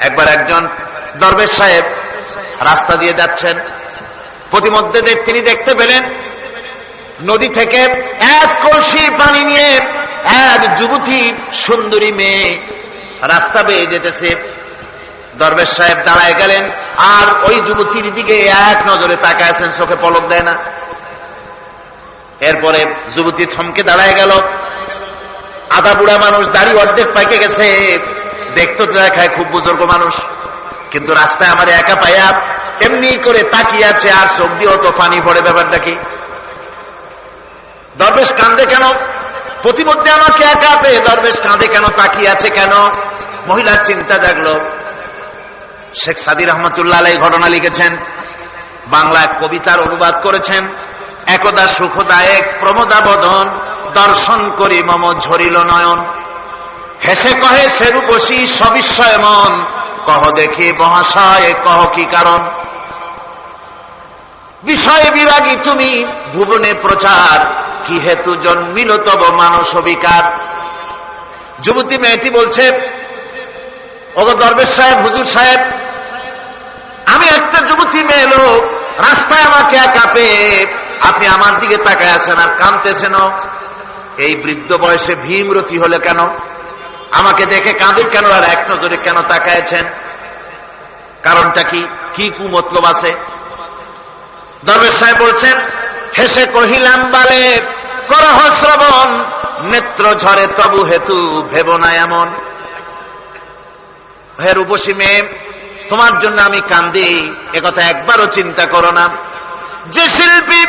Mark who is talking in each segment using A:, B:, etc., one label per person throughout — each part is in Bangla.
A: একবার একজন দরবেশ সাহেব রাস্তা দিয়ে যাচ্ছেন, প্রতিমধ্যে তিনি দেখতে পেলেন নদী থেকে এক কলসি পানি নিয়ে এক যুবতী সুন্দরী মেয়ে রাস্তা বেয়ে যেতেছে। দরবেশ সাহেব দাঁড়ায় গেলেন আর ওই যুবতীর দিকে এক নজরে তাকায় আছেন, চোখে পলক দেয় না। এরপরে যুবতী থমকে দাঁড়ায় গেল। আধা বুড়া মানুষ, দাড়ি অর্ধেক পাইকে গেছে, দেখতে দেখায় খুব বুজুর্গ মানুষ, কিন্তু রাস্তায় আমার একা পাইয়া এমনি করে তাকিয়ে আছে আর চোখ দিয়েও তো পানি পড়ে। ব্যাপারটা কি? দরবেশ কাঁদে কেন? প্রতিমধ্যে আমাকে একা পেয়ে দরবেশ কাঁদে কেন, তাকিয়ে আছে কেন? মহিলার চিন্তা জাগলো। শেখ সাদি রহমতুল্লাহ আলাইহি ঘটনা লিখেছেন, বাংলা কবিতার অনুবাদ করেছেন। একদা সুখদায়ক প্রমোদাবদন দর্শন করি মম ঝরিল নয়ন, হেসে কহে সে রূপসী সবিস্ময় মন, কহ দেখি মহাশয় কহ কি কারণ, বিষয় বিরাগী তুমি ভুবনে প্রচার, কি হেতু জন্মিল তব মানস বিকার। যুবতী মেয়েটি বলছে, ওগো দরবেশ সাহেব, হুজুর সাহেব, আমি একটা যুবতী মেয়ে লোক, রাস্তায় আমাকে একা পেয়ে আপনি আমার দিকে তাকায় আছেন আর কাঁদতেছেন। এই বৃদ্ধ বয়সে ভীমরতি হলে কেন? আমাকে দেখে কাঁদে কেন আর এক নজরে কেন তাকায়ছেন? কারণটা কি? কি কুমতলব আছে? দরবেশ সাহেব বলছেন, হেসে কহিলাম বালে করহ শ্রবণ, নেত্র ঝরে তবু হেতু ভেব না এমন। হে রূপসী মেয়ে, তোমার জন্য আমি কান্দি, একথা একবারও চিন্তা করো না। যে শিল্পী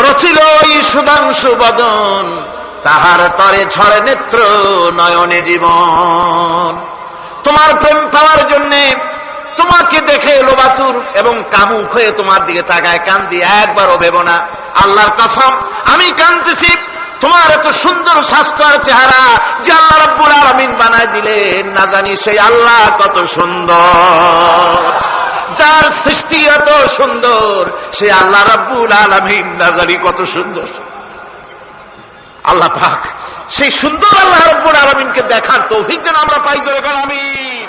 A: রচিল ওই সুধাংশু বদন, তাহার তরে ঝরে নেত্র নয়নে জীবন। তোমার প্রেম পাওয়ার জন্য তোমাকে দেখে লোবাতুর এবং কামুক হয়ে তোমার দিকে তাকায় কান্দি, একবারও ভেব না। আল্লাহর কসম, আমি কাঁদতেছি তোমার এত সুন্দর স্বাস্থ্য আর চেহারা যে আল্লাহ রাব্বুল আলামিন বানায় দিলেন, না জানি সেই আল্লাহ কত সুন্দর, যার সৃষ্টি এত সুন্দর সেই আল্লাহ রাব্বুল আলামিন না জানি কত সুন্দর। আল্লাহ পাক সেই সুন্দর আল্লাহ রাব্বুল আলামিনকে দেখার তৌফিক যেন আমরা পাই। জোরে বল আমিন।